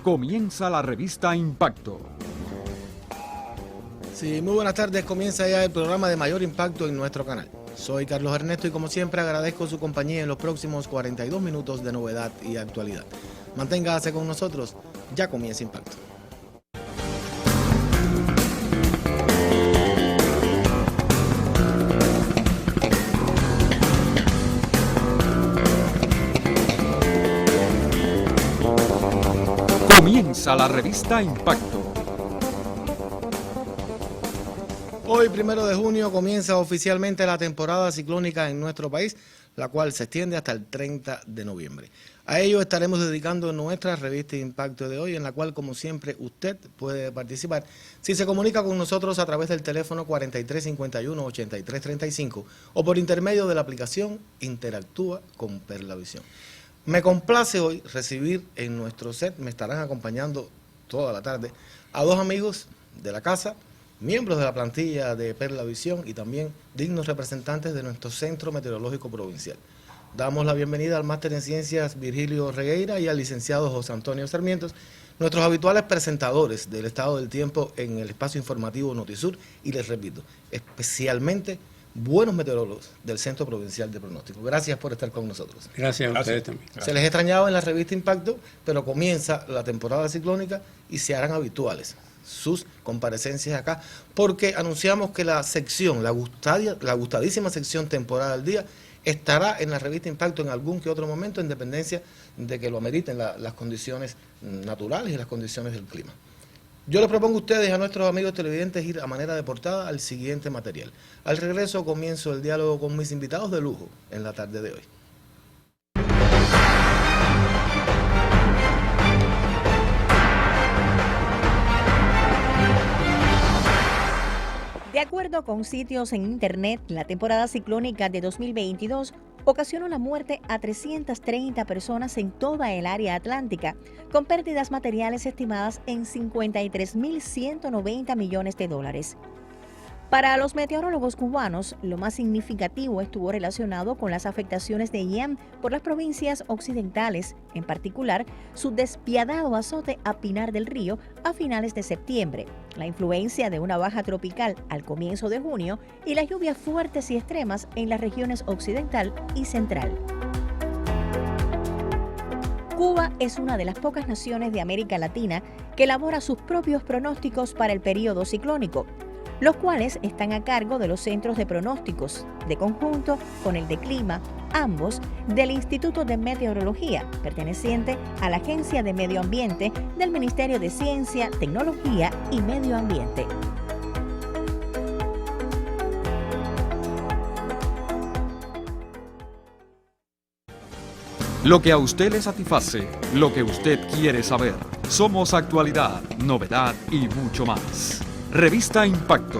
Comienza la revista Impacto. Sí, muy buenas tardes. Comienza ya el programa de mayor impacto en nuestro canal. Soy Carlos Ernesto y como siempre agradezco su compañía en los próximos 42 minutos de novedad y actualidad. Manténgase con nosotros, ya comienza Impacto. Comienza la revista Impacto. Hoy, 1 de junio, comienza oficialmente la temporada ciclónica en nuestro país, la cual se extiende hasta el 30 de noviembre. A ello estaremos dedicando nuestra revista Impacto de hoy, en la cual, como siempre, usted puede participar si se comunica con nosotros a través del teléfono 4351-8335 o por intermedio de la aplicación Interactúa con Perlavisión. Me complace hoy recibir en nuestro set, me estarán acompañando toda la tarde, a dos amigos de la casa, miembros de la plantilla de Perlavisión y también dignos representantes de nuestro Centro Meteorológico Provincial. Damos la bienvenida al máster en Ciencias Virgilio Regueira y al licenciado José Antonio Sarmientos, nuestros habituales presentadores del estado del tiempo en el espacio informativo Notisur, y les repito, especialmente buenos meteorólogos del Centro Provincial de Pronóstico. Gracias por estar con nosotros. Gracias a ustedes también. Se les extrañaba en la revista Impacto, pero comienza la temporada ciclónica y se harán habituales sus comparecencias acá, porque anunciamos que la sección, la gustadísima sección temporada del día, estará en la revista Impacto en algún que otro momento, en dependencia de que lo ameriten las condiciones naturales y las condiciones del clima. Yo les propongo a ustedes, a nuestros amigos televidentes, ir a manera de portada al siguiente material. Al regreso comienzo el diálogo con mis invitados de lujo en la tarde de hoy. De acuerdo con sitios en internet, la temporada ciclónica de 2022 ocasionó la muerte a 330 personas en toda el área atlántica, con pérdidas materiales estimadas en 53.190 millones de dólares. Para los meteorólogos cubanos, lo más significativo estuvo relacionado con las afectaciones de Ian por las provincias occidentales, en particular su despiadado azote a Pinar del Río a finales de septiembre, la influencia de una baja tropical al comienzo de junio y las lluvias fuertes y extremas en las regiones occidental y central. Cuba es una de las pocas naciones de América Latina que elabora sus propios pronósticos para el período ciclónico, los cuales están a cargo de los centros de pronósticos, de conjunto con el de clima, ambos del Instituto de Meteorología, perteneciente a la Agencia de Medio Ambiente del Ministerio de Ciencia, Tecnología y Medio Ambiente. Lo que a usted le satisface, lo que usted quiere saber. Somos actualidad, novedad y mucho más. Revista Impacto,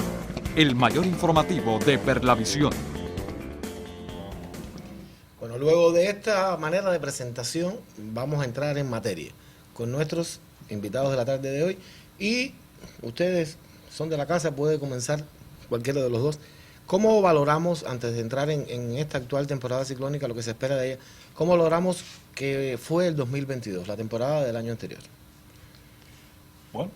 el mayor informativo de Perlavisión. Bueno, luego de esta manera de presentación, vamos a entrar en materia con nuestros invitados de la tarde de hoy. Y ustedes son de la casa, puede comenzar cualquiera de los dos. ¿Cómo valoramos, antes de entrar en esta actual temporada ciclónica, lo que se espera de ella, cómo valoramos que fue el 2022, la temporada del año anterior? Bueno.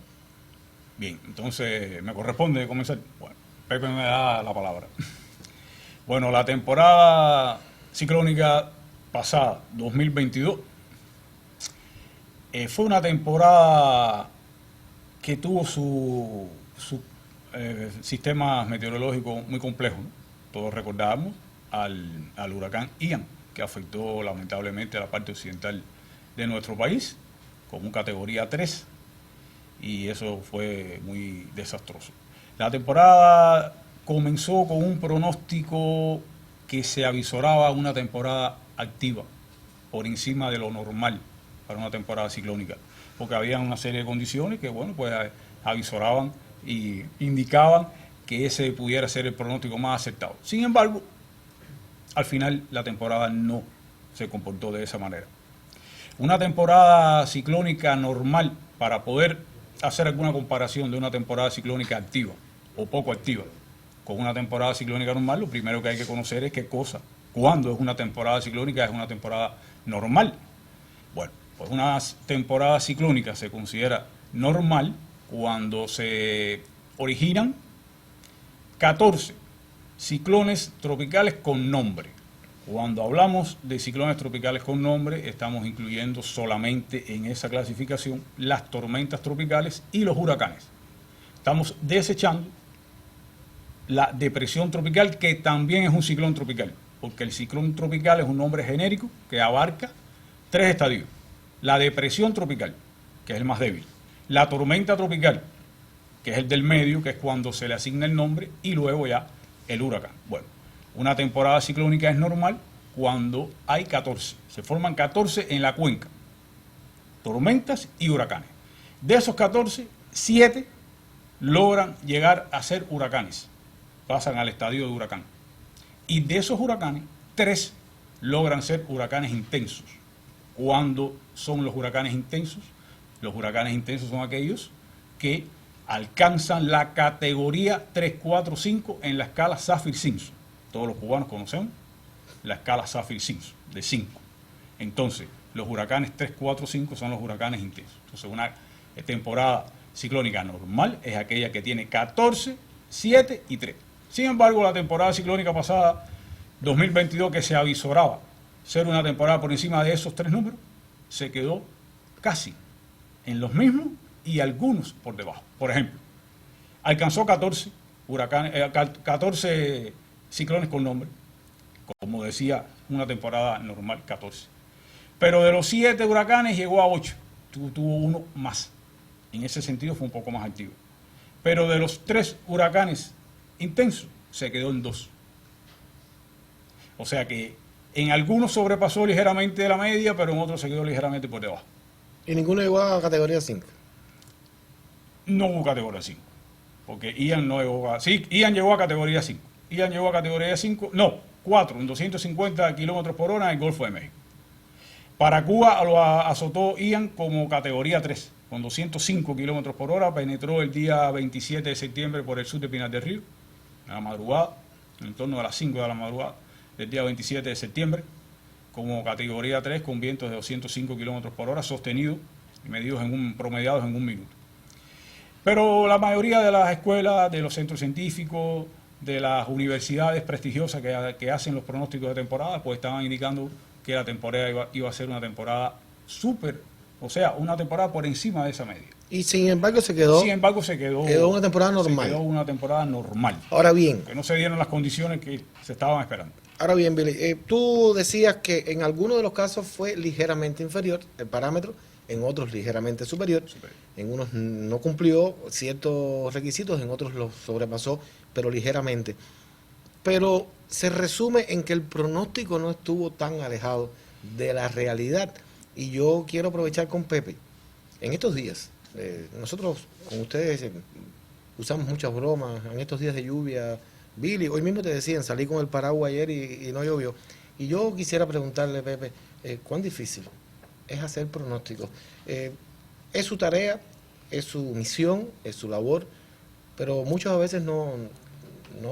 Bien, entonces me corresponde comenzar. Bueno, Pepe me da la palabra. Bueno, la temporada ciclónica pasada, 2022, fue una temporada que tuvo su sistema meteorológico muy complejo, ¿no? Todos recordamos al huracán Ian, que afectó lamentablemente a la parte occidental de nuestro país, con un categoría 3. Y eso fue muy desastroso. La temporada comenzó con un pronóstico que se avisoraba una temporada activa, por encima de lo normal para una temporada ciclónica, porque había una serie de condiciones que, bueno, pues avisoraban y indicaban que ese pudiera ser el pronóstico más aceptado. Sin embargo, al final la temporada no se comportó de esa manera. Una temporada ciclónica normal, para poder hacer alguna comparación de una temporada ciclónica activa o poco activa con una temporada ciclónica normal, lo primero que hay que conocer es cuándo es una temporada ciclónica, es una temporada normal. Bueno, Pues una temporada ciclónica se considera normal cuando se originan 14 ciclones tropicales con nombre. Cuando hablamos de ciclones tropicales con nombre, estamos incluyendo solamente en esa clasificación las tormentas tropicales y los huracanes. Estamos desechando la depresión tropical, que también es un ciclón tropical, porque el ciclón tropical es un nombre genérico que abarca 3 estadios. La depresión tropical, que es el más débil. La tormenta tropical, que es el del medio, que es cuando se le asigna el nombre, y luego ya el huracán. Bueno, una temporada ciclónica es normal cuando hay 14. Se forman 14 en la cuenca. Tormentas y huracanes. De esos 14, 7 logran llegar a ser huracanes. Pasan al estadio de huracán. Y de esos huracanes, 3 logran ser huracanes intensos. ¿Cuándo son los huracanes intensos? Los huracanes intensos son aquellos que alcanzan la categoría 3, 4, 5 en la escala Saffir-Simpson. Todos los cubanos conocemos la escala Saffir-Simpson, de 5. Entonces, los huracanes 3, 4, 5 son los huracanes intensos. Entonces, una temporada ciclónica normal es aquella que tiene 14, 7 y 3. Sin embargo, la temporada ciclónica pasada, 2022, que se avisoraba ser una temporada por encima de esos 3 números, se quedó casi en los mismos y algunos por debajo. Por ejemplo, alcanzó 14 huracanes, 14 ciclones con nombre, como decía, una temporada normal, 14. Pero de los 7 huracanes llegó a 8, tuvo uno más. En ese sentido fue un poco más activo. Pero de los 3 huracanes intensos, se quedó en 2. O sea que en algunos sobrepasó ligeramente la media, pero en otros se quedó ligeramente por debajo. ¿Y ninguno llegó a categoría 5? No hubo categoría 5, porque Ian no llegó a... Sí, Ian llegó a categoría 5. Ian llegó a categoría 5, no, 4, en 250 kilómetros por hora en el Golfo de México. Para Cuba lo azotó Ian como categoría 3, con 205 kilómetros por hora, penetró el día 27 de septiembre por el sur de Pinar del Río, a la madrugada, en torno a las 5 de la madrugada del día 27 de septiembre, como categoría 3, con vientos de 205 kilómetros por hora, sostenidos y medidos promediados en 1 minuto. Pero la mayoría de las escuelas, de los centros científicos, de las universidades prestigiosas que hacen los pronósticos de temporada, pues estaban indicando que la temporada iba a ser una temporada súper, o sea, una temporada por encima de esa media. Y sin embargo se quedó una temporada normal. Se quedó una temporada normal. Ahora bien, Que no se dieron las condiciones que se estaban esperando. Ahora bien, Billy, tú decías que en algunos de los casos fue ligeramente inferior el parámetro, en otros ligeramente superior. En unos no cumplió ciertos requisitos, en otros los sobrepasó, pero ligeramente. Pero se resume en que el pronóstico no estuvo tan alejado de la realidad. Y yo quiero aprovechar con Pepe. En estos días, nosotros con ustedes usamos muchas bromas, en estos días de lluvia. Billy, hoy mismo te decían, salí con el paraguas ayer y no llovió. Y yo quisiera preguntarle, Pepe, ¿cuán difícil es hacer pronósticos? Es su tarea, es su misión, es su labor, pero muchas veces no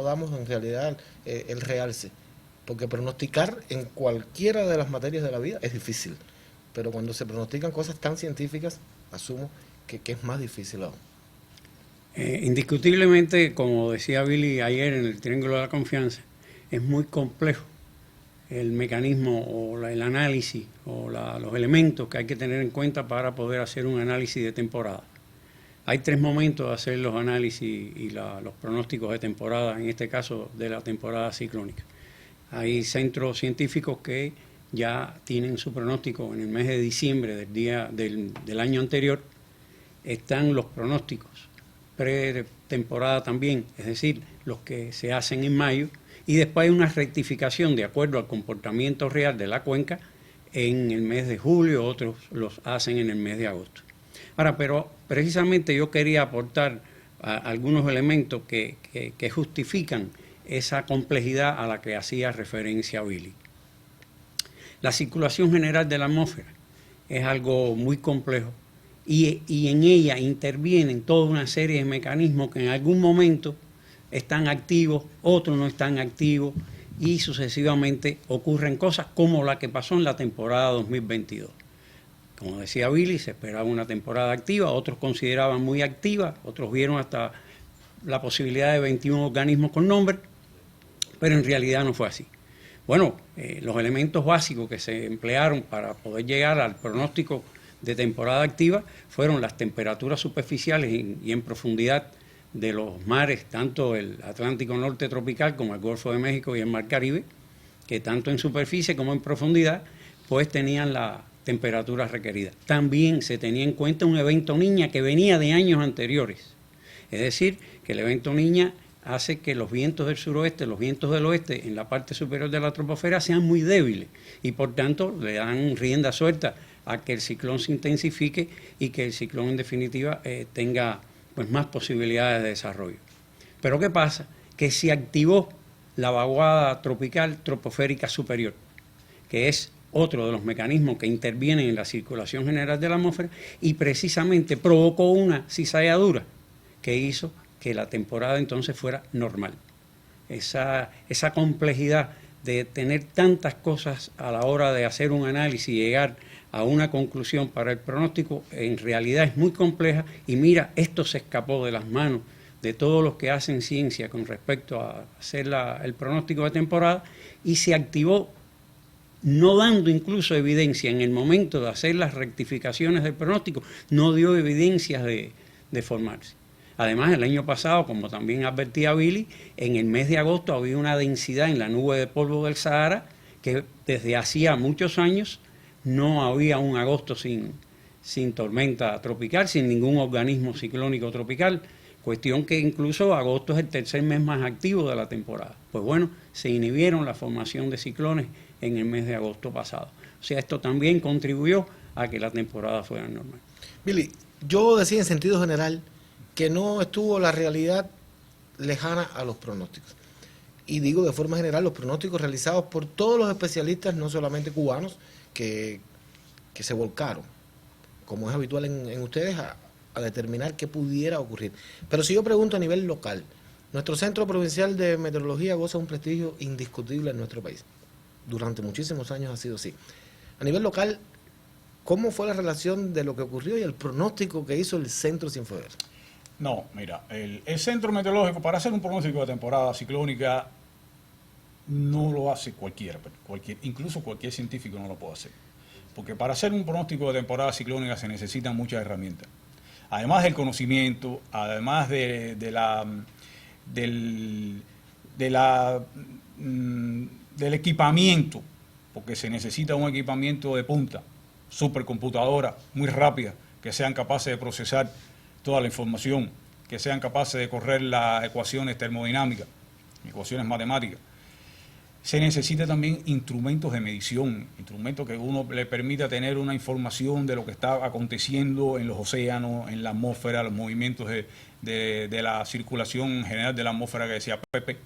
damos en realidad el realce, porque pronosticar en cualquiera de las materias de la vida es difícil, pero cuando se pronostican cosas tan científicas, asumo que es más difícil aún. Indiscutiblemente, como decía Billy ayer en el Triángulo de la Confianza, es muy complejo el mecanismo o el análisis o los elementos que hay que tener en cuenta para poder hacer un análisis de temporada. Hay 3 momentos de hacer los análisis y los pronósticos de temporada, en este caso de la temporada ciclónica. Hay centros científicos que ya tienen su pronóstico en el mes de diciembre del año anterior. Están los pronósticos pretemporada también, es decir, los que se hacen en mayo, y después hay una rectificación de acuerdo al comportamiento real de la cuenca en el mes de julio, otros los hacen en el mes de agosto. Ahora, pero precisamente yo quería aportar algunos elementos que justifican esa complejidad a la que hacía referencia Billy. La circulación general de la atmósfera es algo muy complejo y en ella intervienen toda una serie de mecanismos que en algún momento están activos, otros no están activos y sucesivamente ocurren cosas como la que pasó en la temporada 2022. Como decía Billy, se esperaba una temporada activa, otros consideraban muy activa, otros vieron hasta la posibilidad de 21 organismos con nombre, pero en realidad no fue así. Bueno, los elementos básicos que se emplearon para poder llegar al pronóstico de temporada activa fueron las temperaturas superficiales y en profundidad de los mares, tanto el Atlántico Norte tropical como el Golfo de México y el Mar Caribe, que tanto en superficie como en profundidad, pues tenían la temperatura requerida. También se tenía en cuenta un evento Niña que venía de años anteriores. Es decir, que el evento Niña hace que los vientos del suroeste, los vientos del oeste en la parte superior de la troposfera sean muy débiles y por tanto le dan rienda suelta a que el ciclón se intensifique y que el ciclón en definitiva tenga pues más posibilidades de desarrollo. Pero ¿qué pasa? Que se activó la vaguada tropical troposférica superior, que es otro de los mecanismos que intervienen en la circulación general de la atmósfera y precisamente provocó una cizalladura que hizo que la temporada entonces fuera normal. Esa complejidad de tener tantas cosas a la hora de hacer un análisis y llegar a una conclusión para el pronóstico, en realidad es muy compleja y mira, esto se escapó de las manos de todos los que hacen ciencia con respecto a hacer el pronóstico de temporada y se activó no dando incluso evidencia en el momento de hacer las rectificaciones del pronóstico, no dio evidencias de formarse. Además, el año pasado, como también advertía Billy, en el mes de agosto había una densidad en la nube de polvo del Sahara que desde hacía muchos años no había un agosto sin tormenta tropical, sin ningún organismo ciclónico tropical, cuestión que incluso agosto es el tercer mes más activo de la temporada. Pues bueno, se inhibieron la formación de ciclones en el mes de agosto pasado. O sea, esto también contribuyó a que la temporada fuera normal. Billy, yo decía en sentido general que no estuvo la realidad lejana a los pronósticos. Y digo de forma general los pronósticos realizados por todos los especialistas, no solamente cubanos, que se volcaron, como es habitual en ustedes, a determinar qué pudiera ocurrir. Pero si yo pregunto a nivel local, nuestro Centro Provincial de Meteorología goza de un prestigio indiscutible en nuestro país. Durante muchísimos años ha sido así. A nivel local, ¿cómo fue la relación de lo que ocurrió y el pronóstico que hizo el Centro Cienfuegos? No, mira, el Centro Meteorológico, para hacer un pronóstico de temporada ciclónica, no lo hace cualquiera, incluso cualquier científico no lo puede hacer. Porque para hacer un pronóstico de temporada ciclónica se necesitan muchas herramientas. Además del conocimiento, además del equipamiento, porque se necesita un equipamiento de punta, supercomputadora, muy rápida, que sean capaces de procesar toda la información, que sean capaces de correr las ecuaciones termodinámicas, ecuaciones matemáticas. Se necesita también instrumentos de medición, instrumentos que uno le permita tener una información de lo que está aconteciendo en los océanos, en la atmósfera, los movimientos de la circulación general de la atmósfera que decía Pepe,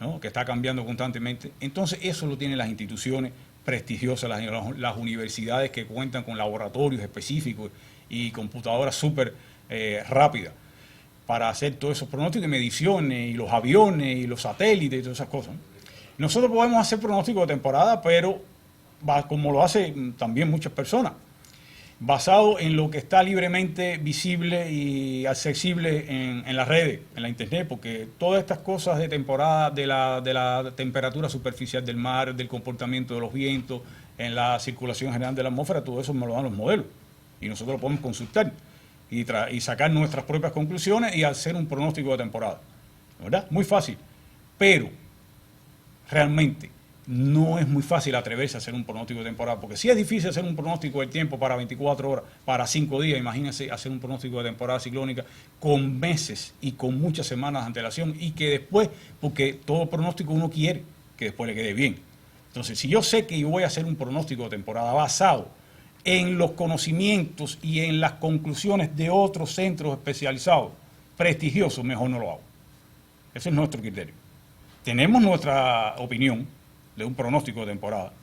¿no? Que está cambiando constantemente. Entonces eso lo tienen las instituciones prestigiosas, las universidades que cuentan con laboratorios específicos y computadoras súper rápidas para hacer todos esos pronósticos y mediciones, y los aviones y los satélites y todas esas cosas, ¿no? Nosotros podemos hacer pronósticos de temporada, pero como lo hacen también muchas personas, basado en lo que está libremente visible y accesible en las redes, en la internet, porque todas estas cosas de temporada, de la temperatura superficial del mar, del comportamiento de los vientos, en la circulación general de la atmósfera, todo eso me lo dan los modelos y nosotros lo podemos consultar y sacar nuestras propias conclusiones y hacer un pronóstico de temporada, ¿verdad? Muy fácil, pero realmente no es muy fácil atreverse a hacer un pronóstico de temporada, porque si es difícil hacer un pronóstico del tiempo para 24 horas, para 5 días, imagínense hacer un pronóstico de temporada ciclónica con meses y con muchas semanas de antelación y que después, porque todo pronóstico uno quiere que después le quede bien. Entonces, si yo sé que yo voy a hacer un pronóstico de temporada basado en los conocimientos y en las conclusiones de otros centros especializados, prestigiosos, mejor no lo hago. Ese es nuestro criterio. Tenemos nuestra opinión de un pronóstico de temporada.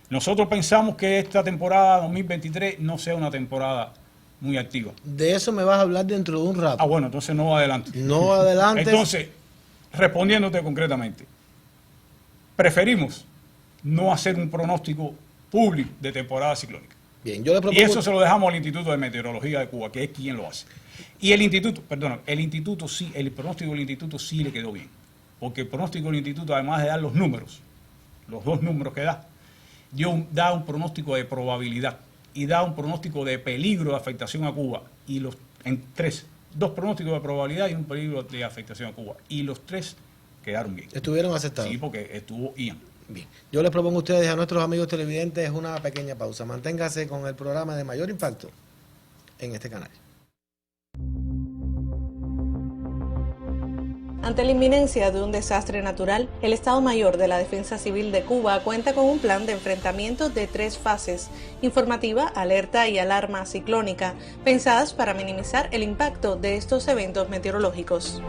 Nosotros pensamos que esta temporada 2023 no sea una temporada muy activa. De eso me vas a hablar dentro de un rato. Ah, bueno, entonces no adelante. No adelante. Entonces, respondiéndote concretamente, preferimos no hacer un pronóstico público de temporada ciclónica. Bien, yo le propongo... Y eso se lo dejamos al Instituto de Meteorología de Cuba, que es quien lo hace. Y el instituto sí, el pronóstico del instituto sí le quedó bien. Porque el pronóstico del instituto, además de dar los números, los dos números que da un pronóstico de probabilidad y da un pronóstico de peligro de afectación a Cuba. Y dos pronósticos de probabilidad y un peligro de afectación a Cuba. Y los tres quedaron bien. Estuvieron aceptados. Sí, porque estuvo Ian. Bien. Yo les propongo a ustedes, a nuestros amigos televidentes, una pequeña pausa. Manténgase con el programa de mayor impacto en este canal. Ante la inminencia de un desastre natural, el Estado Mayor de la Defensa Civil de Cuba cuenta con un plan de enfrentamiento de 3 fases: informativa, alerta y alarma ciclónica, pensadas para minimizar el impacto de estos eventos meteorológicos.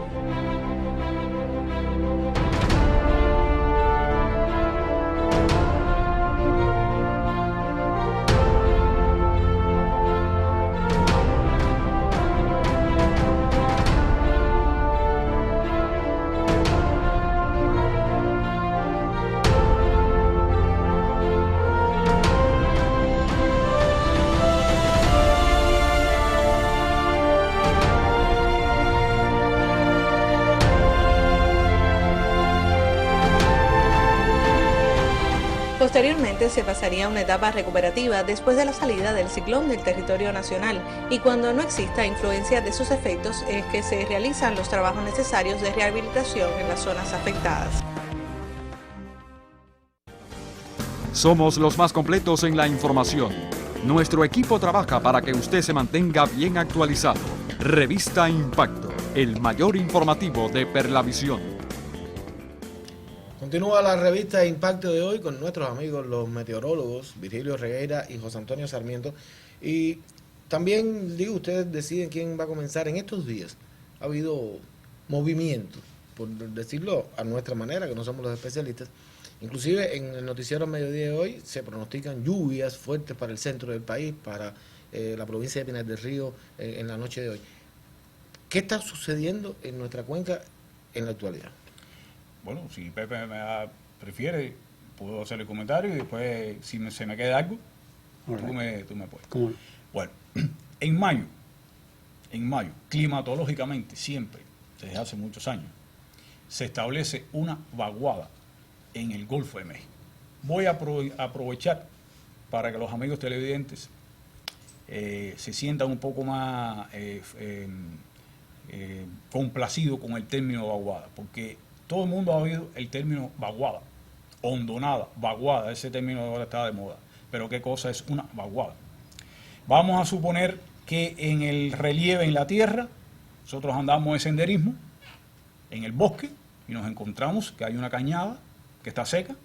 Posteriormente se pasaría a una etapa recuperativa después de la salida del ciclón del territorio nacional, y cuando no exista influencia de sus efectos es que se realizan los trabajos necesarios de rehabilitación en las zonas afectadas. Somos los más completos en la información. Nuestro equipo trabaja para que usted se mantenga bien actualizado. Revista Impacto, el mayor informativo de Perlavisión. Continúa la revista Impacto de hoy con nuestros amigos los meteorólogos Virgilio Regueira y José Antonio Sarmiento. Y también, digo, ustedes deciden quién va a comenzar. En estos días ha habido movimiento, por decirlo a nuestra manera, que no somos los especialistas. Inclusive en el noticiero mediodía de hoy se pronostican lluvias fuertes para el centro del país, para la provincia de Pinar del Río en la noche de hoy. ¿Qué está sucediendo en nuestra cuenca en la actualidad? Bueno, si Pepe prefiere, puedo hacer el comentario y después, si se me queda algo, tú me puedes. ¿Cómo no? Bueno, en mayo, climatológicamente, siempre, desde hace muchos años, se establece una vaguada en el Golfo de México. Voy a aprovechar para que los amigos televidentes se sientan un poco más complacidos con el término vaguada, porque todo el mundo ha oído el término vaguada, hondonada, vaguada, ese término ahora está de moda. Pero ¿qué cosa es una vaguada? Vamos a suponer que en el relieve en la tierra, nosotros andamos de senderismo en el bosque y nos encontramos que hay una cañada que está seca,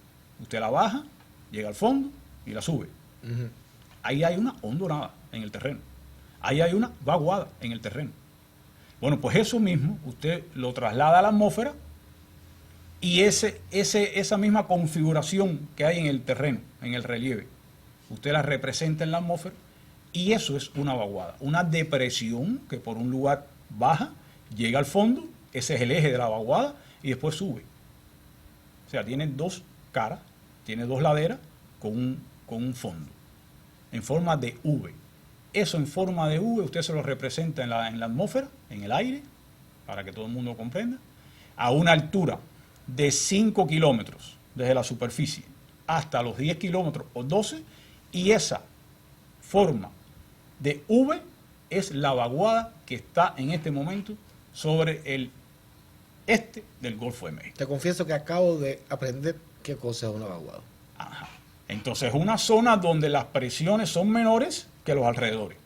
usted la baja, llega al fondo y la sube. Ahí hay una hondonada en el terreno, ahí hay una vaguada en el terreno. Bueno, pues eso mismo usted lo traslada a la atmósfera y esa misma configuración que hay en el terreno, en el relieve, usted la representa en la atmósfera y eso es una vaguada, una depresión que por un lugar baja, llega al fondo, ese es el eje de la vaguada y después sube. O sea, tiene 2 caras, tiene 2 laderas con un fondo, en forma de V. Eso en forma de V usted se lo representa en la atmósfera, en el aire, para que todo el mundo comprenda, a una altura de 5 kilómetros desde la superficie hasta los 10 kilómetros o 12, y esa forma de V es la vaguada que está en este momento sobre el este del Golfo de México. Te confieso que acabo de aprender qué cosa es una vaguada. Ajá. Entonces es una zona donde las presiones son menores que los alrededores.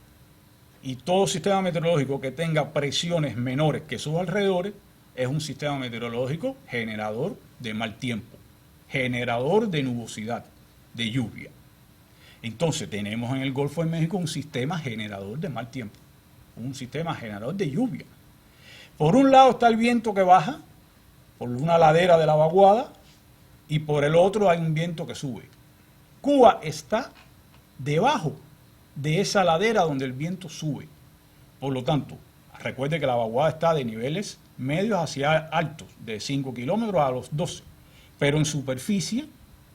Y todo sistema meteorológico que tenga presiones menores que sus alrededores es un sistema meteorológico generador de mal tiempo, generador de nubosidad, de lluvia. Entonces tenemos en el Golfo de México un sistema generador de mal tiempo, un sistema generador de lluvia. Por un lado está el viento que baja, por una ladera de la vaguada, y por el otro hay un viento que sube. Cuba está debajo de esa ladera donde el viento sube. Por lo tanto, recuerde que la vaguada está de niveles medios hacia altos, de 5 kilómetros a los 12. Pero en superficie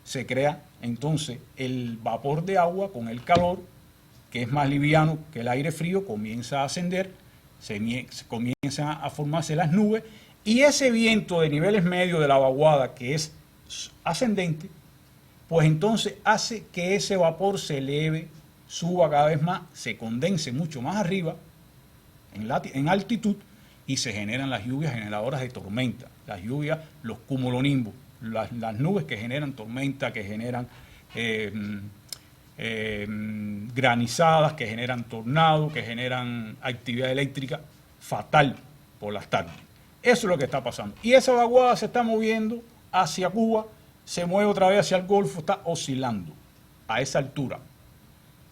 se crea entonces el vapor de agua con el calor que es más liviano que el aire frío, comienza a ascender, comienzan a formarse las nubes, y ese viento de niveles medios de la vaguada, que es ascendente, pues entonces hace que ese vapor se eleve, suba cada vez más, se condense mucho más arriba, en altitud, y se generan las lluvias generadoras de tormenta. Las lluvias, los cumulonimbus, las nubes que generan tormenta, que generan granizadas, que generan tornados, que generan actividad eléctrica fatal por las tardes. Eso es lo que está pasando. Y esa vaguada se está moviendo hacia Cuba, se mueve otra vez hacia el Golfo, está oscilando a esa altura.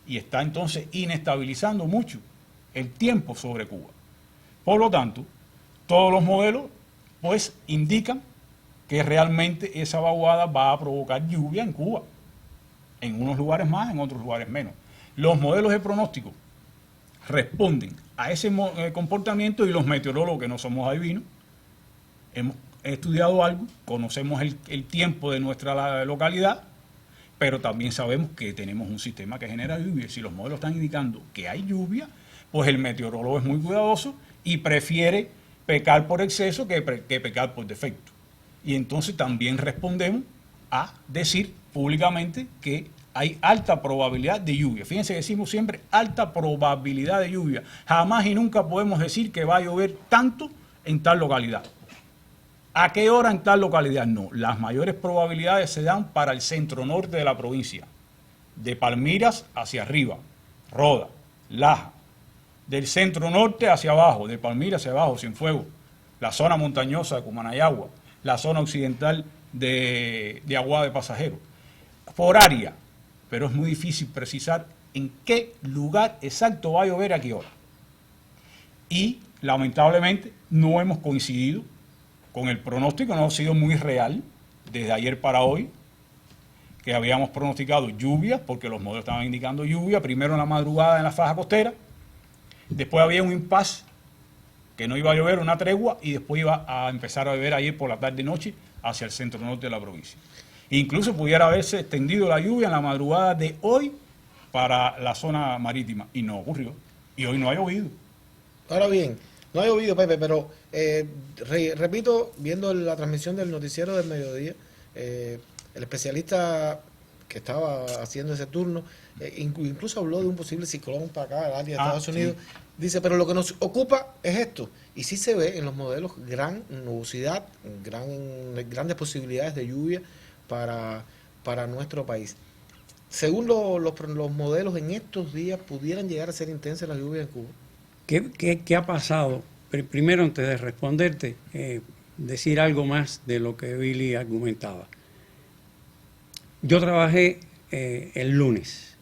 Y está entonces inestabilizando mucho el tiempo sobre Cuba. Por lo tanto, todos los modelos pues indican que realmente esa vaguada va a provocar lluvia en Cuba. En unos lugares más, en otros lugares menos. Los modelos de pronóstico responden a ese comportamiento, y los meteorólogos, que no somos adivinos, hemos estudiado algo, conocemos el tiempo de nuestra localidad, pero también sabemos que tenemos un sistema que genera lluvia. Si los modelos están indicando que hay lluvia, pues el meteorólogo es muy cuidadoso y prefiere pecar por exceso que pecar por defecto. Y entonces también respondemos a decir públicamente que hay alta probabilidad de lluvia. Fíjense que decimos siempre alta probabilidad de lluvia. Jamás y nunca podemos decir que va a llover tanto en tal localidad. ¿A qué hora en tal localidad? No. Las mayores probabilidades se dan para el centro norte de la provincia. De Palmiras hacia arriba, Roda, Laja. Del centro norte hacia abajo, de Palmira hacia abajo, Cienfuegos, la zona montañosa de Cumanayagua, la zona occidental de Aguada de Pasajeros. Por área, pero es muy difícil precisar en qué lugar exacto va a llover a qué hora. Y lamentablemente no hemos coincidido con el pronóstico, no ha sido muy real desde ayer para hoy, que habíamos pronosticado lluvias, porque los modelos estaban indicando lluvia, primero en la madrugada en la faja costera. Después había un impasse, que no iba a llover, una tregua, y después iba a empezar a llover ayer por la tarde-noche hacia el centro norte de la provincia. Incluso pudiera haberse extendido la lluvia en la madrugada de hoy para la zona marítima, y no ocurrió. Y hoy no ha llovido. Ahora bien, no ha llovido, Pepe, pero repito, viendo la transmisión del noticiero del mediodía, el especialista que estaba haciendo ese turno, incluso habló de un posible ciclón para acá, al área de Estados Unidos. Sí. Dice, pero lo que nos ocupa es esto. Y sí se ve en los modelos gran nubosidad, grandes posibilidades de lluvia para nuestro país. Según los modelos, en estos días pudieran llegar a ser intensas las lluvias en Cuba. ¿Qué ha pasado? Primero, antes de responderte, decir algo más de lo que Billy argumentaba. Yo trabajé el lunes.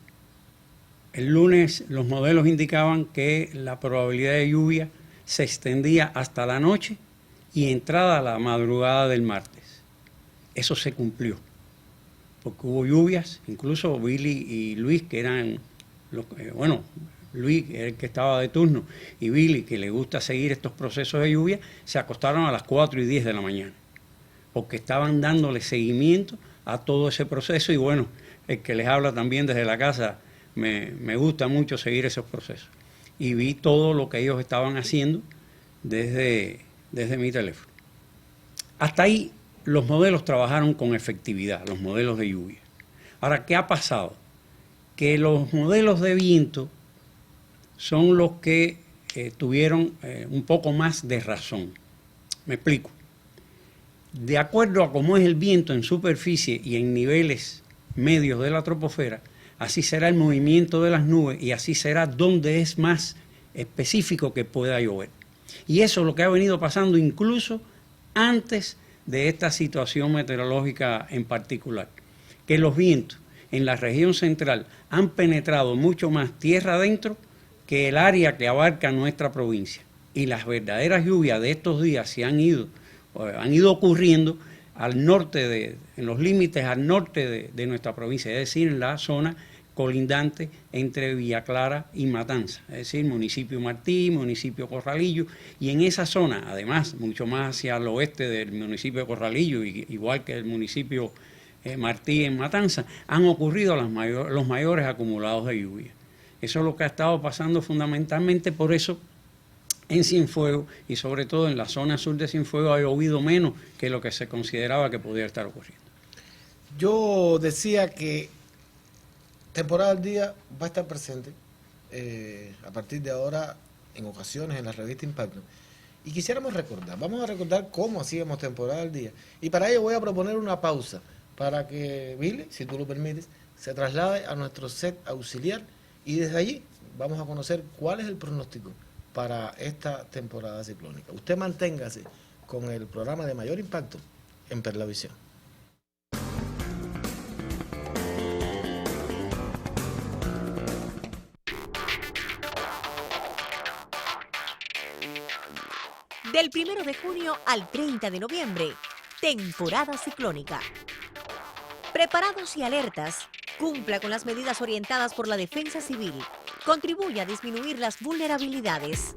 El lunes los modelos indicaban que la probabilidad de lluvia se extendía hasta la noche y entrada a la madrugada del martes. Eso se cumplió, porque hubo lluvias, incluso Billy y Luis, que eran los Luis, era el que estaba de turno, y Billy, que le gusta seguir estos procesos de lluvia, se acostaron a las 4:10 de la mañana, porque estaban dándole seguimiento a todo ese proceso. Y bueno, el que les habla también desde la casa, me gusta mucho seguir esos procesos. Y vi todo lo que ellos estaban haciendo desde mi teléfono. Hasta ahí los modelos trabajaron con efectividad, los modelos de lluvia. Ahora, ¿qué ha pasado? Que los modelos de viento son los que tuvieron un poco más de razón. Me explico. De acuerdo a cómo es el viento en superficie y en niveles medios de la troposfera, así será el movimiento de las nubes y así será donde es más específico que pueda llover. Y eso es lo que ha venido pasando incluso antes de esta situación meteorológica en particular, que los vientos en la región central han penetrado mucho más tierra adentro que el área que abarca nuestra provincia. Y las verdaderas lluvias de estos días se han ido ocurriendo al norte, en los límites al norte de nuestra provincia, es decir, en la zona colindante entre Villa Clara y Matanza, es decir, municipio Martí, municipio Corralillo, y en esa zona, además, mucho más hacia el oeste del municipio de Corralillo, igual que el municipio Martí en Matanza, han ocurrido los mayores acumulados de lluvia. Eso es lo que ha estado pasando fundamentalmente, por eso en Cienfuegos y sobre todo en la zona sur de Cienfuegos ha llovido menos que lo que se consideraba que podía estar ocurriendo. Yo decía que temporada al día va a estar presente a partir de ahora en ocasiones en la revista Impacto. Y quisiéramos recordar, vamos a recordar cómo hacíamos temporada al día. Y para ello voy a proponer una pausa para que Billy, si tú lo permites, se traslade a nuestro set auxiliar y desde allí vamos a conocer cuál es el pronóstico para esta temporada ciclónica. Usted manténgase con el programa de mayor impacto en Perlavisión. Del 1 de junio al 30 de noviembre, temporada ciclónica. Preparados y alertas, cumpla con las medidas orientadas por la Defensa Civil. Contribuye a disminuir las vulnerabilidades.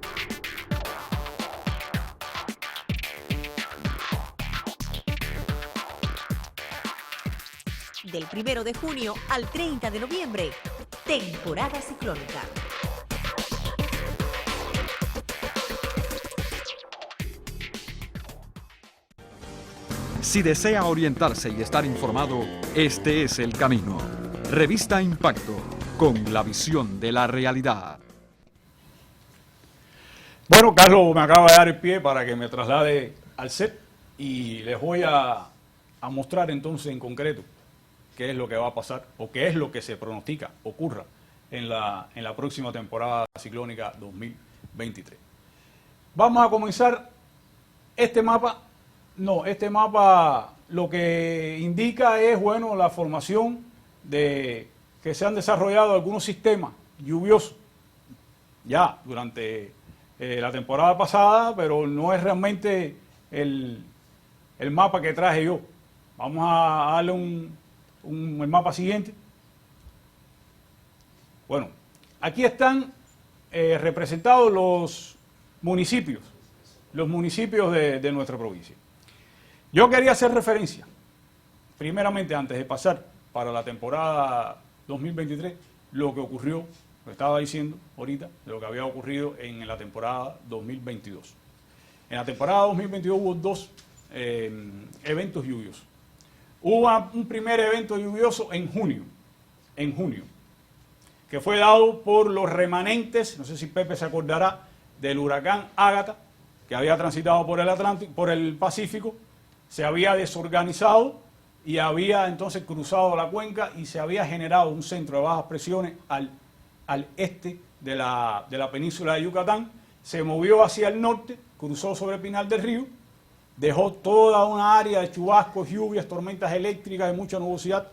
Del 1 de junio al 30 de noviembre, temporada ciclónica. Si desea orientarse y estar informado, este es el camino. Revista Impacto, con la visión de la realidad. Bueno, Carlos me acaba de dar el pie para que me traslade al set y les voy a mostrar entonces en concreto qué es lo que va a pasar o qué es lo que se pronostica ocurra en la próxima temporada ciclónica 2023. Vamos a comenzar este mapa. Este mapa lo que indica es, bueno, la formación de que se han desarrollado algunos sistemas lluviosos ya durante la temporada pasada, pero no es realmente el mapa que traje yo. Vamos a darle el mapa siguiente. Bueno, aquí están representados los municipios de nuestra provincia. Yo quería hacer referencia, primeramente antes de pasar para la temporada 2023, lo que ocurrió, lo estaba diciendo ahorita, lo que había ocurrido en la temporada 2022. En la temporada 2022 hubo dos eventos lluviosos. Hubo un primer evento lluvioso en junio, que fue dado por los remanentes, no sé si Pepe se acordará, del huracán Ágata, que había transitado por el Atlántico, por el Pacífico, se había desorganizado y había entonces cruzado la cuenca y se había generado un centro de bajas presiones al este de la península de Yucatán, se movió hacia el norte, cruzó sobre Pinar del Río, dejó toda una área de chubascos, lluvias, tormentas eléctricas y mucha nubosidad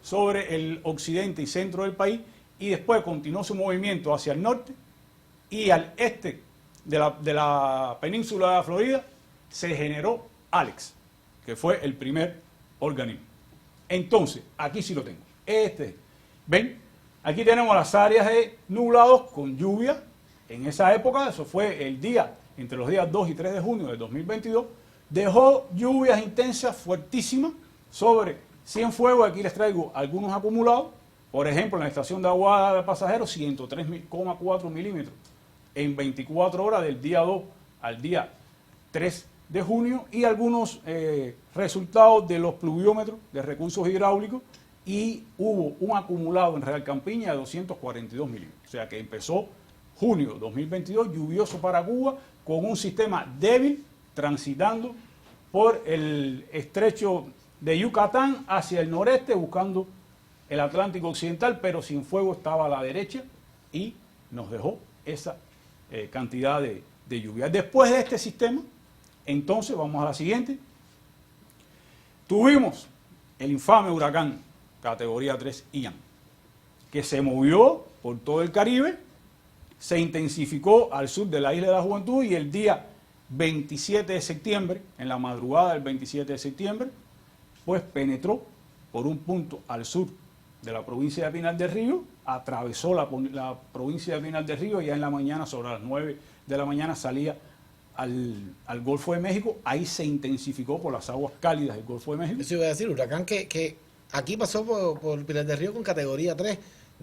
sobre el occidente y centro del país, y después continuó su movimiento hacia el norte y al este de la península de la Florida se generó Alex, que fue el primer organismo. Entonces, aquí sí lo tengo. ¿Ven? Aquí tenemos las áreas de nublados con lluvia. En esa época, eso fue entre los días 2 y 3 de junio del 2022, dejó lluvias intensas, fuertísimas, sobre Cienfuegos. Aquí les traigo algunos acumulados. Por ejemplo, en la estación de Aguada de Pasajeros, 103,4 milímetros en 24 horas del día 2 al día 3 de junio, y algunos resultados de los pluviómetros de recursos hidráulicos, y hubo un acumulado en Real Campiña de 242 milímetros. O sea que empezó junio 2022 lluvioso para Cuba, con un sistema débil transitando por el estrecho de Yucatán hacia el noreste, buscando el Atlántico Occidental, pero Cienfuegos estaba a la derecha y nos dejó esa cantidad de lluvia. Después de este sistema, entonces vamos a la siguiente. Tuvimos el infame huracán categoría 3 Ian, que se movió por todo el Caribe, se intensificó al sur de la Isla de la Juventud, y el día 27 de septiembre, en la madrugada del 27 de septiembre, pues penetró por un punto al sur de la provincia de Pinar del Río, atravesó la provincia de Pinar del Río, y ya en la mañana, sobre las 9 de la mañana, salía al Golfo de México. Ahí se intensificó por las aguas cálidas del Golfo de México. Eso iba a decir, huracán que aquí pasó por Pinar del Río con categoría 3.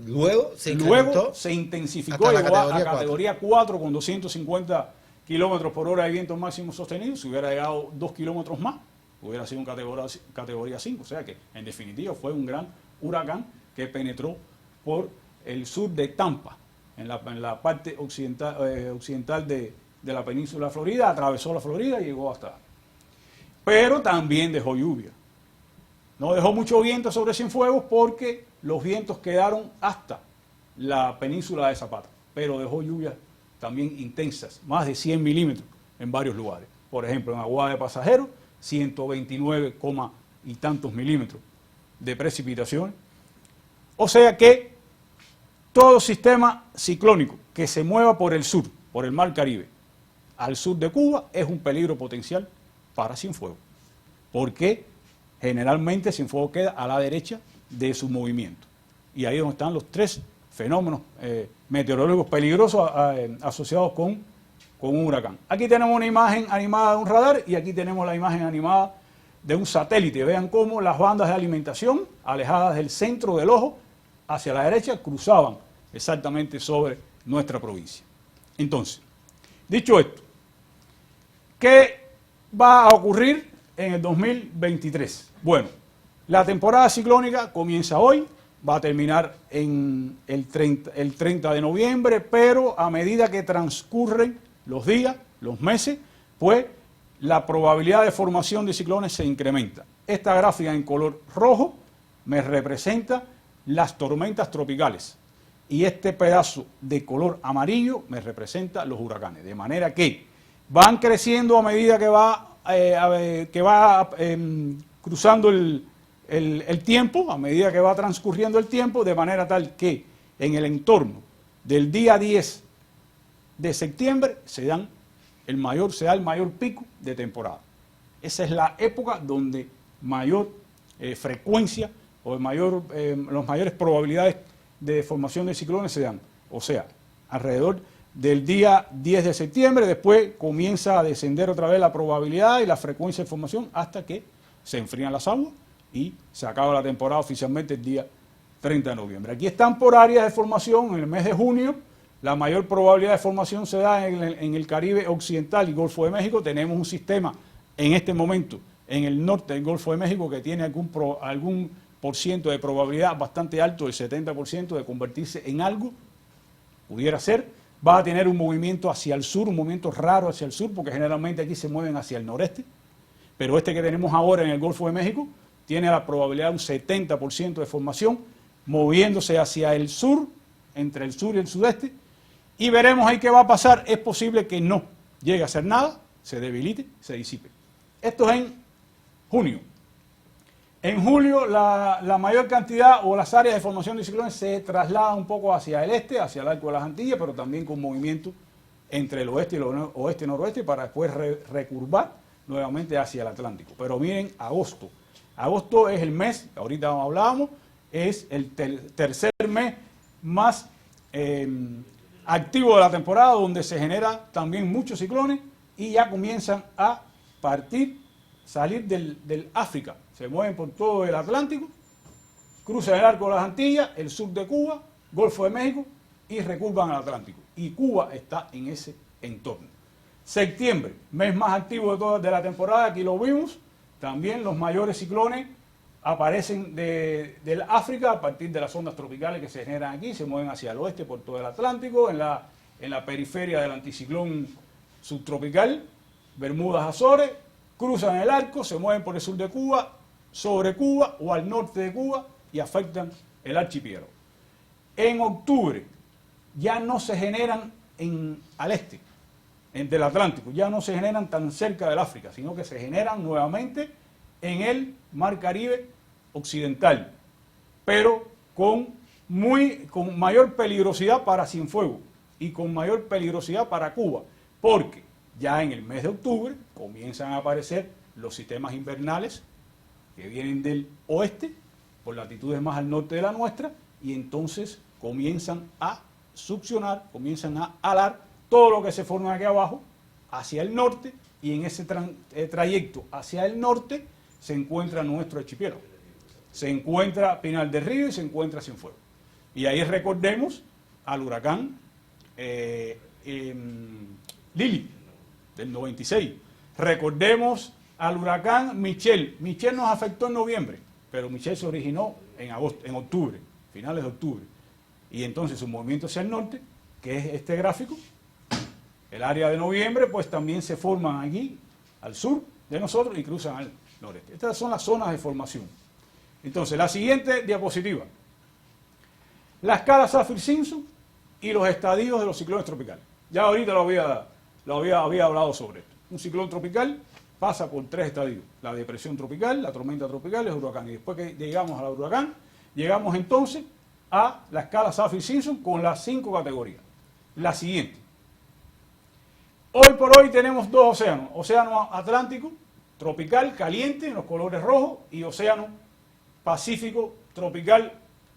Luego se Luego se intensificó, hasta llegó a categoría categoría 4 con 250 kilómetros por hora de viento máximo sostenido. Si hubiera llegado 2 kilómetros más, hubiera sido un categoría 5. O sea que, en definitiva, fue un gran huracán que penetró por el sur de Tampa, en la parte occidental de la península Florida, atravesó la Florida y llegó hasta. Pero también dejó lluvia. No dejó mucho viento sobre Cienfuegos porque los vientos quedaron hasta la península de Zapata, pero dejó lluvias también intensas, más de 100 milímetros en varios lugares. Por ejemplo, en Aguada de Pasajeros, 129, y tantos milímetros de precipitación. O sea que todo sistema ciclónico que se mueva por el sur, por el Mar Caribe, al sur de Cuba, es un peligro potencial para Cienfuegos, porque generalmente Cienfuegos queda a la derecha de su movimiento. Y ahí es donde están los tres fenómenos meteorológicos peligrosos asociados con un huracán. Aquí tenemos una imagen animada de un radar y aquí tenemos la imagen animada de un satélite. Vean cómo las bandas de alimentación, alejadas del centro del ojo, hacia la derecha, cruzaban exactamente sobre nuestra provincia. Entonces, dicho esto, ¿qué va a ocurrir en el 2023? Bueno, la temporada ciclónica comienza hoy, va a terminar en el 30 de noviembre, pero a medida que transcurren los días, los meses, pues la probabilidad de formación de ciclones se incrementa. Esta gráfica en color rojo me representa las tormentas tropicales y este pedazo de color amarillo me representa los huracanes, de manera que van creciendo a medida que va cruzando el tiempo, a medida que va transcurriendo el tiempo, de manera tal que en el entorno del día 10 de septiembre se da el mayor pico de temporada. Esa es la época donde mayor frecuencia o las mayores probabilidades de formación de ciclones se dan. O sea, alrededor del día 10 de septiembre, después comienza a descender otra vez la probabilidad y la frecuencia de formación hasta que se enfrían las aguas y se acaba la temporada oficialmente el día 30 de noviembre. Aquí están por áreas de formación. En el mes de junio, la mayor probabilidad de formación se da en el Caribe Occidental y Golfo de México. Tenemos un sistema en este momento en el norte del Golfo de México que tiene algún por ciento de probabilidad bastante alto, el 70%, de convertirse en algo, pudiera ser. Va a tener un movimiento hacia el sur, un movimiento raro hacia el sur, porque generalmente aquí se mueven hacia el noreste, pero este que tenemos ahora en el Golfo de México tiene la probabilidad de un 70% de formación, moviéndose hacia el sur, entre el sur y el sudeste, y veremos ahí qué va a pasar. Es posible que no llegue a hacer nada, se debilite, se disipe. Esto es en junio. En julio la mayor cantidad o las áreas de formación de ciclones se trasladan un poco hacia el este, hacia el Arco de las Antillas, pero también con movimiento entre el oeste y el oeste-noroeste para después recurvar nuevamente hacia el Atlántico. Pero miren, agosto. Agosto es el mes, ahorita hablábamos, es el tercer mes más activo de la temporada, donde se genera también muchos ciclones y ya comienzan a salir del África. Se mueven por todo el Atlántico, cruzan el Arco de las Antillas, el sur de Cuba, Golfo de México y recurvan al Atlántico. Y Cuba está en ese entorno. Septiembre, mes más activo de la temporada, aquí lo vimos. También los mayores ciclones aparecen del África a partir de las ondas tropicales que se generan aquí, se mueven hacia el oeste por todo el Atlántico, en la periferia del anticiclón subtropical, Bermudas, Azores, cruzan el arco, se mueven por el sur de Cuba, sobre Cuba o al norte de Cuba y afectan el archipiélago. En octubre ya no se generan al este del Atlántico, ya no se generan tan cerca del África, sino que se generan nuevamente en el Mar Caribe occidental, pero con mayor peligrosidad para Cienfuegos y con mayor peligrosidad para Cuba, porque ya en el mes de octubre comienzan a aparecer los sistemas invernales que vienen del oeste, por latitudes más al norte de la nuestra, y entonces comienzan a succionar, comienzan a alar todo lo que se forma aquí abajo hacia el norte, y en ese trayecto hacia el norte se encuentra nuestro archipiélago. Se encuentra Pinar del Río y se encuentra Cienfuegos. Y ahí recordemos al huracán Lili, del 96. Recordemos al huracán Michelle. Michelle nos afectó en noviembre, pero Michelle se originó en octubre, finales de octubre. Y entonces su movimiento hacia el norte, que es este gráfico, el área de noviembre, pues también se forman aquí, al sur de nosotros, y cruzan al noreste. Estas son las zonas de formación. Entonces, la siguiente diapositiva. La escala Saffir-Simpson y los estadios de los ciclones tropicales. Ya ahorita había hablado sobre esto. Un ciclón tropical pasa por 3 estadios: la depresión tropical, la tormenta tropical y el huracán. Y después que llegamos al huracán, llegamos entonces a la escala Saffir-Simpson con las 5 categorías. La siguiente. Hoy por hoy tenemos 2 océanos: océano Atlántico tropical, caliente, en los colores rojos, y océano Pacífico tropical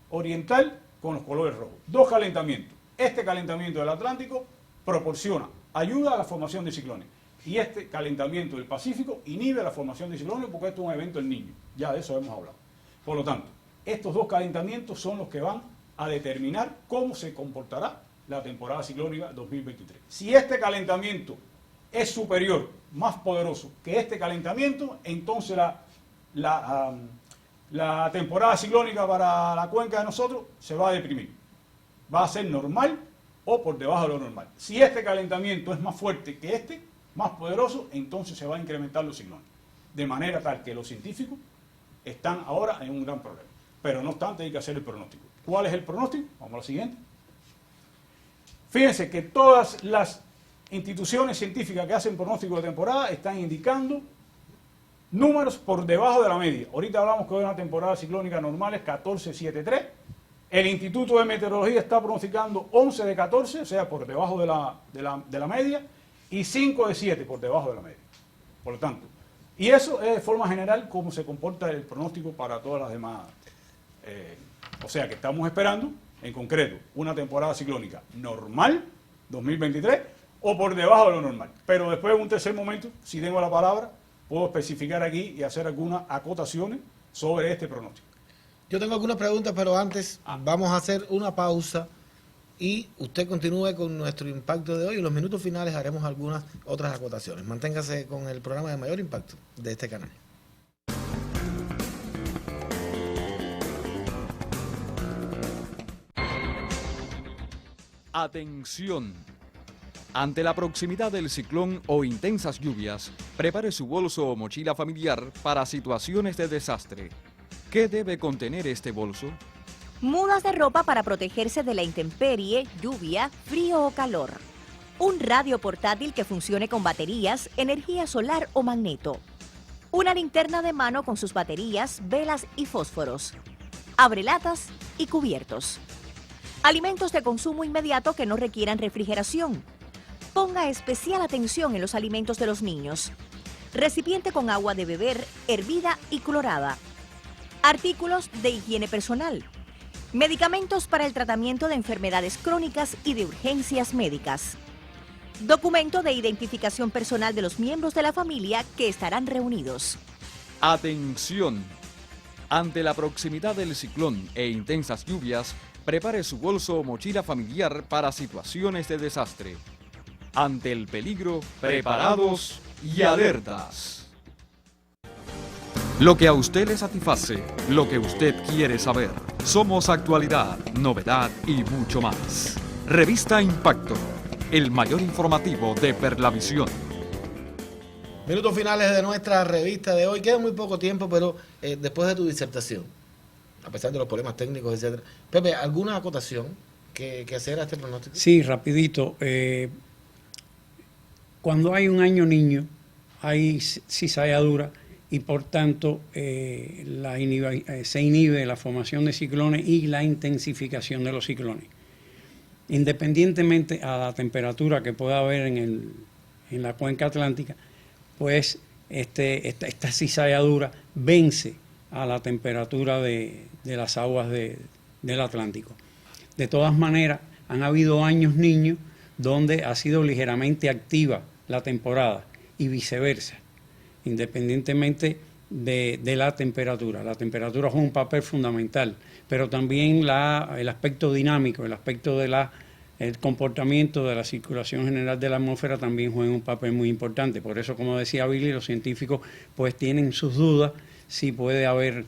oriental, con los colores rojos. 2 calentamientos. Este calentamiento del Atlántico proporciona ayuda a la formación de ciclones, y este calentamiento del Pacífico inhibe la formación de ciclones, porque esto es un evento del Niño. Ya de eso hemos hablado. Por lo tanto, estos 2 calentamientos son los que van a determinar cómo se comportará la temporada ciclónica 2023. Si este calentamiento es superior, más poderoso que este calentamiento, entonces la temporada ciclónica para la cuenca de nosotros se va a deprimir. Va a ser normal o por debajo de lo normal. Si este calentamiento es más fuerte que este, más poderoso, entonces se va a incrementar los ciclones. De manera tal que los científicos están ahora en un gran problema. Pero no obstante, hay que hacer el pronóstico. ¿Cuál es el pronóstico? Vamos a la siguiente. Fíjense que todas las instituciones científicas que hacen pronóstico de temporada están indicando números por debajo de la media. Ahorita hablamos que hoy una temporada ciclónica normal es 14,73. El Instituto de Meteorología está pronosticando 11 de 14, o sea, por debajo de la media, y 5 de 7 por debajo de la media. Por lo tanto, y eso es de forma general cómo se comporta el pronóstico para todas las demás. O sea que estamos esperando, en concreto, una temporada ciclónica normal, 2023, o por debajo de lo normal. Pero después, en un tercer momento, si tengo la palabra, puedo especificar aquí y hacer algunas acotaciones sobre este pronóstico. Yo tengo algunas preguntas, pero antes vamos a hacer una pausa y usted continúe con nuestro impacto de hoy. En los minutos finales haremos algunas otras acotaciones. Manténgase con el programa de mayor impacto de este canal. Atención. Ante la proximidad del ciclón o intensas lluvias, prepare su bolso o mochila familiar para situaciones de desastre. ¿Qué debe contener este bolso? Mudas de ropa para protegerse de la intemperie, lluvia, frío o calor. Un radio portátil que funcione con baterías, energía solar o magneto. Una linterna de mano con sus baterías, velas y fósforos. Abrelatas y cubiertos. Alimentos de consumo inmediato que no requieran refrigeración. Ponga especial atención en los alimentos de los niños. Recipiente con agua de beber, hervida y clorada. Artículos de higiene personal. Medicamentos para el tratamiento de enfermedades crónicas y de urgencias médicas. Documento de identificación personal de los miembros de la familia que estarán reunidos. Atención. Ante la proximidad del ciclón e intensas lluvias, prepare su bolso o mochila familiar para situaciones de desastre. Ante el peligro, preparados y alertas. Lo que a usted le satisface, lo que usted quiere saber. Somos actualidad, novedad y mucho más. Revista Impacto, el mayor informativo de Perlavisión. Minutos finales de nuestra revista de hoy. Queda muy poco tiempo, pero después de tu disertación, a pesar de los problemas técnicos, etcétera. Pepe, ¿alguna acotación que hacer a este pronóstico? Sí, rapidito. Cuando hay un año niño, hay cizalladura y por tanto se inhibe la formación de ciclones y la intensificación de los ciclones. Independientemente a la temperatura que pueda haber en la cuenca atlántica, pues esta cizalladura vence a la temperatura de las aguas del Atlántico. De todas maneras, han habido años niños donde ha sido ligeramente activa la temporada y viceversa. Independientemente de la temperatura. La temperatura juega un papel fundamental, pero también el aspecto dinámico, el aspecto de el comportamiento de la circulación general de la atmósfera también juega un papel muy importante. Por eso, como decía Billy, los científicos pues tienen sus dudas si puede haber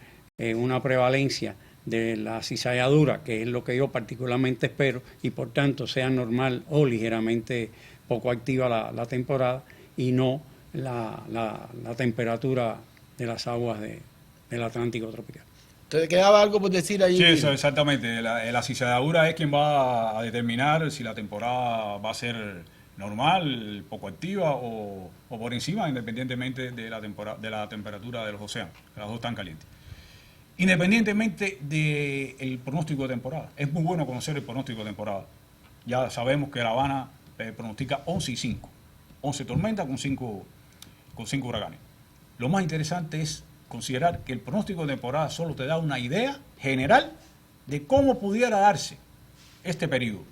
una prevalencia de la cizalladura, que es lo que yo particularmente espero, y por tanto sea normal o ligeramente poco activa la temporada y no la temperatura de las aguas del Atlántico tropical. ¿Te quedaba algo por decir ahí? Sí, eso, exactamente. La cizalladura es quien va a determinar si la temporada va a ser normal, poco activa o por encima, independientemente de la temperatura de los océanos, que las dos están calientes. Independientemente del pronóstico de temporada, es muy bueno conocer el pronóstico de temporada. Ya sabemos que La Habana pronostica 11 y 5, 11 tormentas con 5 huracanes. Lo más interesante es considerar que el pronóstico de temporada solo te da una idea general de cómo pudiera darse este periodo.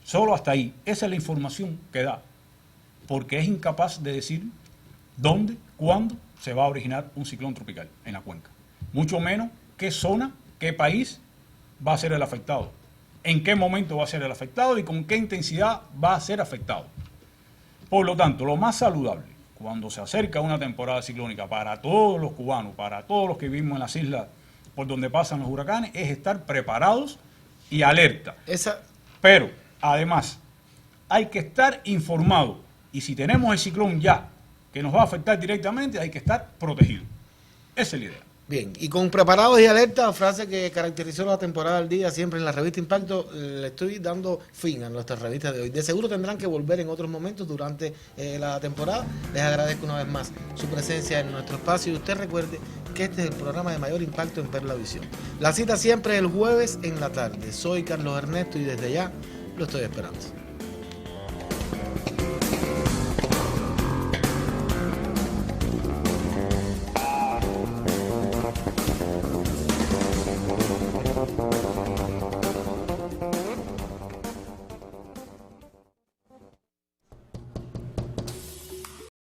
Solo hasta ahí. Esa es la información que da, porque es incapaz de decir dónde, cuándo se va a originar un ciclón tropical en la cuenca. Mucho menos qué zona, qué país va a ser el afectado, en qué momento va a ser el afectado y con qué intensidad va a ser afectado. Por lo tanto, lo más saludable cuando se acerca una temporada ciclónica para todos los cubanos, para todos los que vivimos en las islas por donde pasan los huracanes, es estar preparados y alerta. Pero, además, hay que estar informado. Y si tenemos el ciclón ya, que nos va a afectar directamente, hay que estar protegidos. Esa es la idea. Bien, y con preparados y alerta, frase que caracterizó la temporada del día siempre en la revista Impacto, le estoy dando fin a nuestra revista de hoy. De seguro tendrán que volver en otros momentos durante la temporada. Les agradezco una vez más su presencia en nuestro espacio y usted recuerde que este es el programa de mayor impacto en Perla Visión. La cita siempre es el jueves en la tarde. Soy Carlos Ernesto y desde ya lo estoy esperando.